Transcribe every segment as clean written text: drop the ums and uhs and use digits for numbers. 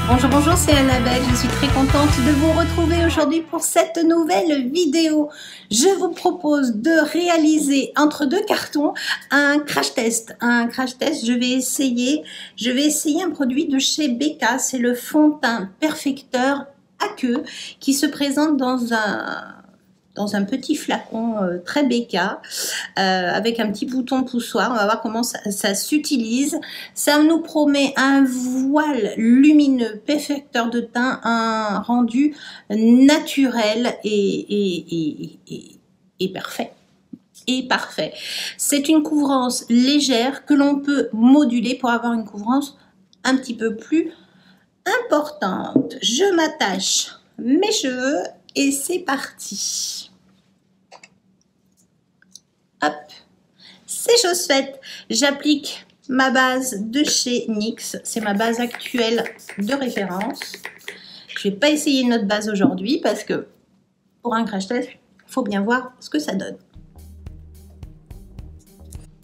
Bonjour, bonjour, c'est Annabelle, je suis très contente de vous retrouver aujourd'hui pour cette nouvelle vidéo. Je vous propose de réaliser entre deux cartons un crash test. Je vais essayer un produit de chez Becca, c'est le fond de teint perfecteur à queue qui se présente dans un petit flacon très Becca avec un petit bouton poussoir. On va voir comment ça s'utilise. Ça nous promet un voile lumineux, perfecteur de teint, un rendu naturel et parfait. C'est une couvrance légère que l'on peut moduler pour avoir une couvrance un petit peu plus importante. Je m'attache mes cheveux et c'est parti. Hop, c'est chose faite. J'applique ma base de chez NYX. C'est ma base actuelle de référence. Je ne vais pas essayer une autre base aujourd'hui parce que pour un crash test, il faut bien voir ce que ça donne.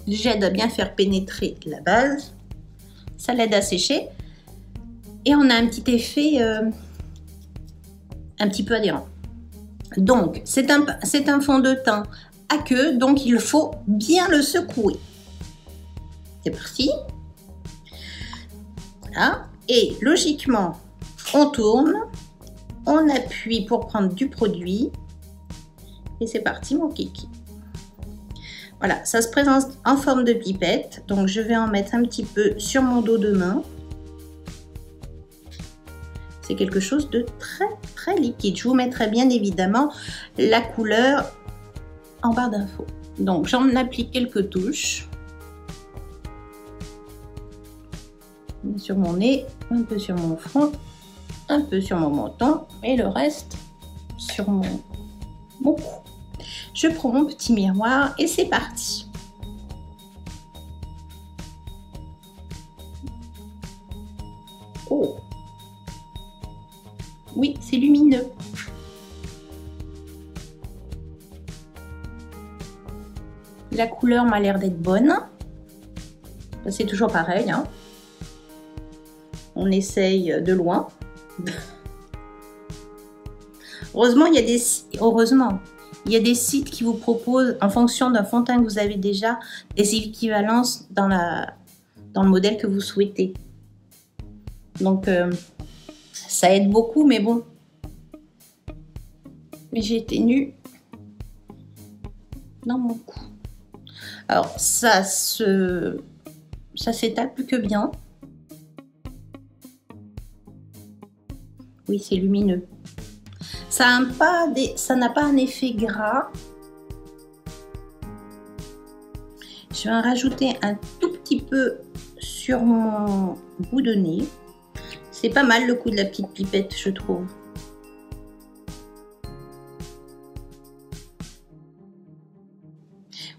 J'aide à bien faire pénétrer la base. Ça l'aide à sécher. Et on a un petit effet un petit peu adhérent. Donc, c'est un fond de teint à queue, donc il faut bien le secouer. C'est parti. Voilà. Et logiquement, on tourne, on appuie pour prendre du produit. Et c'est parti, mon kiki. Voilà, ça se présente en forme de pipette. Donc, je vais en mettre un petit peu sur mon dos de main. C'est quelque chose de très liquide. Je vous mettrai bien évidemment la couleur en barre d'infos. Donc j'en applique quelques touches sur mon nez, un peu sur mon front, un peu sur mon menton et le reste sur mon cou. Je prends mon petit miroir et c'est parti. Oh, oui, c'est lumineux. La couleur m'a l'air d'être bonne. C'est toujours pareil, hein. On essaye de loin. Heureusement, il y a des sites qui vous proposent, en fonction d'un fond de teint que vous avez déjà, des équivalences dans le modèle que vous souhaitez. Donc, ça aide beaucoup, mais bon. Mais j'ai été nue dans mon cou. Alors, ça s'étale plus que bien. Oui, c'est lumineux. Ça n'a pas un effet gras. Je vais en rajouter un tout petit peu sur mon bout de nez. C'est pas mal le coup de la petite pipette, je trouve.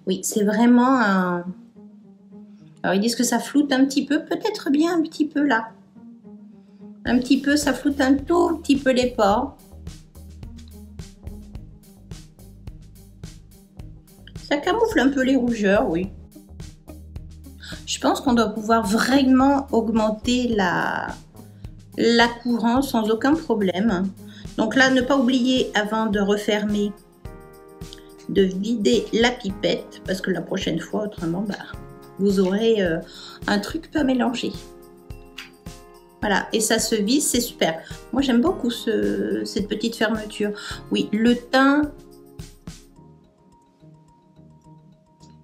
Oui, c'est vraiment un... Alors, ils disent que ça floute un petit peu, peut-être bien un petit peu là. Un petit peu, ça floute un tout petit peu les pores. Ça camoufle un peu les rougeurs, oui. Je pense qu'on doit pouvoir vraiment augmenter la couvrance sans aucun problème. Donc là, ne pas oublier avant de refermer de vider la pipette parce que la prochaine fois, autrement, vous aurez un truc pas mélangé. Voilà, et ça se visse, c'est super. Moi, j'aime beaucoup cette petite fermeture. Oui, le teint,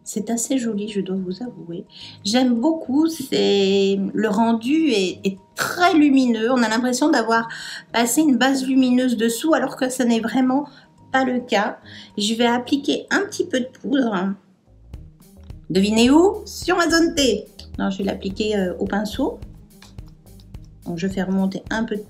c'est assez joli, je dois vous avouer. J'aime beaucoup, le rendu est très lumineux. On a l'impression d'avoir passé une base lumineuse dessous alors que ce n'est vraiment pas le cas. Je vais appliquer un petit peu de poudre. Devinez où? Sur ma zone T. Non, je vais l'appliquer au pinceau. Donc je fais remonter un peu de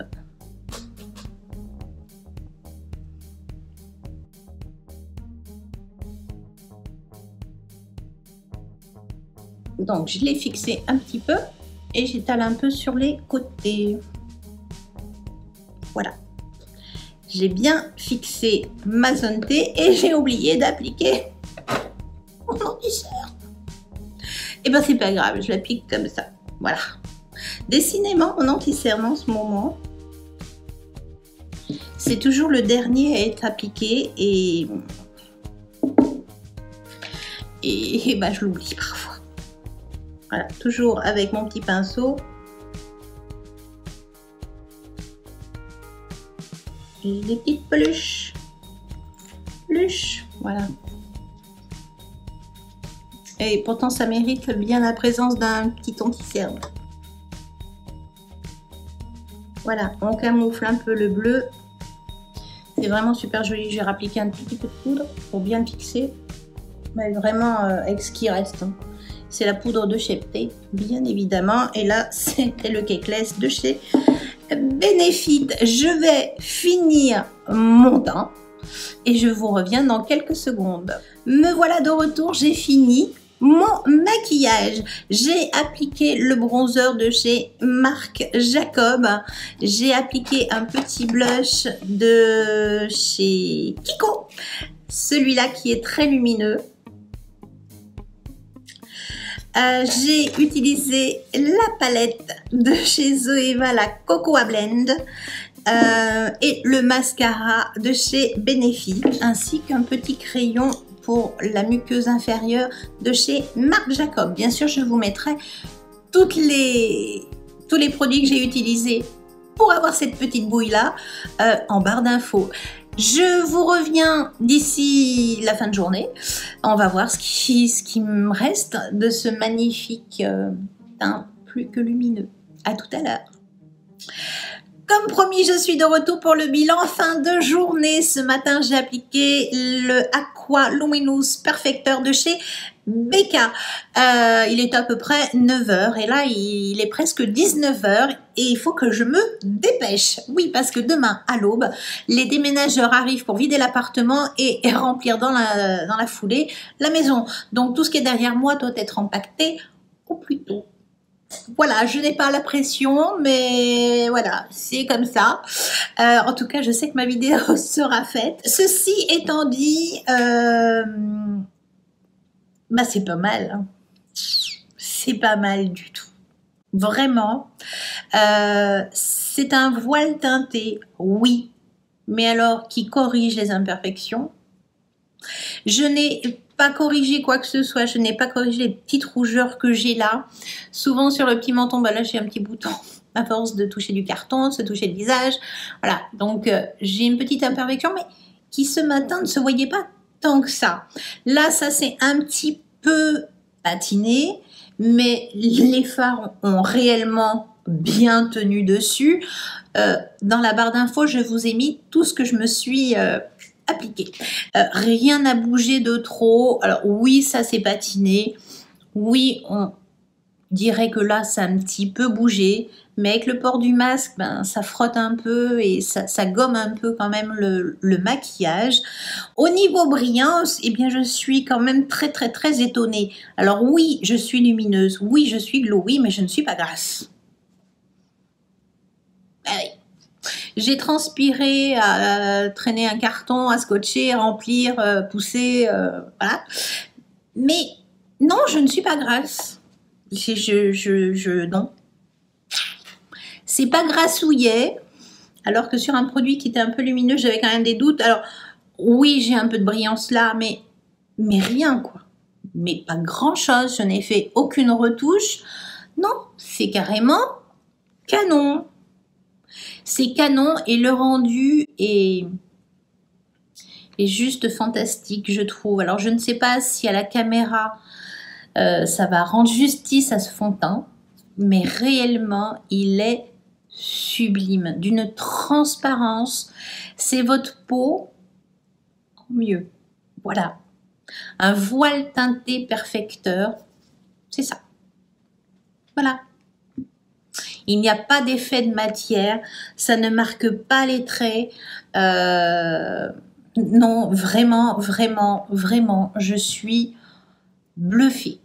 donc je l'ai fixé un petit peu et j'étale un peu sur les côtés. Voilà. J'ai bien fixé ma zone T et j'ai oublié d'appliquer mon enduiseur. Et ben c'est pas grave, je l'applique comme ça. Voilà. Décidément, mon anti-cerne en ce moment, c'est toujours le dernier à être appliqué et bah, je l'oublie parfois. Voilà, toujours avec mon petit pinceau. Et des petites peluches. Voilà. Et pourtant, ça mérite bien la présence d'un petit anti-cerne. Voilà, on camoufle un peu le bleu. C'est vraiment super joli. Je vais appliquer un petit peu de poudre pour bien fixer. Mais vraiment avec ce qui reste. C'est la poudre de chez Pay, bien évidemment. Et là, c'était le Cakeless de chez Benefit. Je vais finir mon teint et je vous reviens dans quelques secondes. Me voilà de retour, j'ai fini mon maquillage. J'ai appliqué le bronzer de chez Marc Jacob. J'ai appliqué un petit blush de chez Kiko. Celui-là qui est très lumineux. J'ai utilisé la palette de chez Zoeva, la Cocoa Blend, et le mascara de chez Benefit, ainsi qu'un petit crayon pour la muqueuse inférieure de chez Marc Jacob. Bien sûr, je vous mettrai tous les produits que j'ai utilisés pour avoir cette petite bouille-là en barre d'infos. Je vous reviens d'ici la fin de journée. On va voir ce qui me reste de ce magnifique teint plus que lumineux. À tout à l'heure. Comme promis, je suis de retour pour le bilan fin de journée. Ce matin, j'ai appliqué le Aqua Luminous Perfecteur de chez Becca. Il est à peu près 9 h et là, il est presque 19 h et il faut que je me dépêche. Oui, parce que demain, à l'aube, les déménageurs arrivent pour vider l'appartement et remplir dans la foulée la maison. Donc, tout ce qui est derrière moi doit être empaqueté au plus tôt. Voilà, je n'ai pas la pression, mais voilà, c'est comme ça. En tout cas, je sais que ma vidéo sera faite. Ceci étant dit, bah c'est pas mal. Hein. C'est pas mal du tout. Vraiment. C'est un voile teinté, oui. Mais alors, qui corrige les imperfections. Je n'ai pas corrigé quoi que ce soit, je n'ai pas corrigé les petites rougeurs que j'ai là. Souvent sur le petit menton, bah là j'ai un petit bouton à force de toucher du carton, de se toucher le visage. Voilà, donc j'ai une petite imperfection, mais qui ce matin ne se voyait pas tant que ça. Là, ça c'est un petit peu patiné, mais les fards ont réellement bien tenu dessus. Dans la barre d'infos, je vous ai mis tout ce que je me suis appliqué. Rien n'a bougé de trop. Alors oui, ça s'est patiné. Oui, on dirait que là, ça a un petit peu bougé. Mais avec le port du masque, ben, ça frotte un peu et ça gomme un peu quand même le maquillage. Au niveau brillance, eh bien, je suis quand même très étonnée. Alors oui, je suis lumineuse. Oui, je suis glowy, mais je ne suis pas grasse. Allez. J'ai transpiré à traîner un carton, à scotcher, à remplir, pousser, voilà. Mais non, je ne suis pas grasse. Non. C'est pas grassouillet, alors que sur un produit qui était un peu lumineux, j'avais quand même des doutes. Alors, oui, j'ai un peu de brillance là, mais rien, quoi. Mais pas grand-chose, je n'ai fait aucune retouche. Non, c'est carrément canon. C'est canon et le rendu est juste fantastique, je trouve. Alors, je ne sais pas si à la caméra, ça va rendre justice à ce fond de teint, mais réellement, il est sublime, d'une transparence. C'est votre peau en mieux. Voilà. Un voile teinté perfecteur, c'est ça. Voilà. Il n'y a pas d'effet de matière, ça ne marque pas les traits. Non, vraiment, je suis bluffée.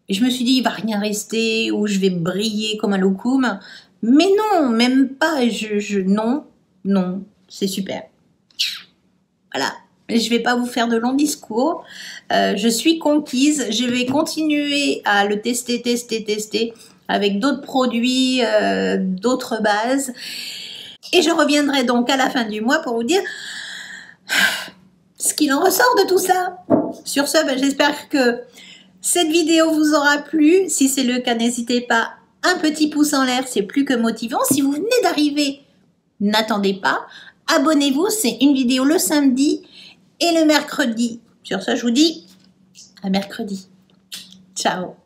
Je me suis dit, il va rien rester ou je vais briller comme un loukoum. Mais non, même pas. Non, c'est super. Voilà. Je ne vais pas vous faire de longs discours. Je suis conquise. Je vais continuer à le tester. avec d'autres produits, d'autres bases. Et je reviendrai donc à la fin du mois pour vous dire ce qu'il en ressort de tout ça. Sur ce, j'espère que cette vidéo vous aura plu. Si c'est le cas, n'hésitez pas, un petit pouce en l'air, c'est plus que motivant. Si vous venez d'arriver, n'attendez pas. Abonnez-vous, c'est une vidéo le samedi et le mercredi. Sur ce, je vous dis à mercredi. Ciao.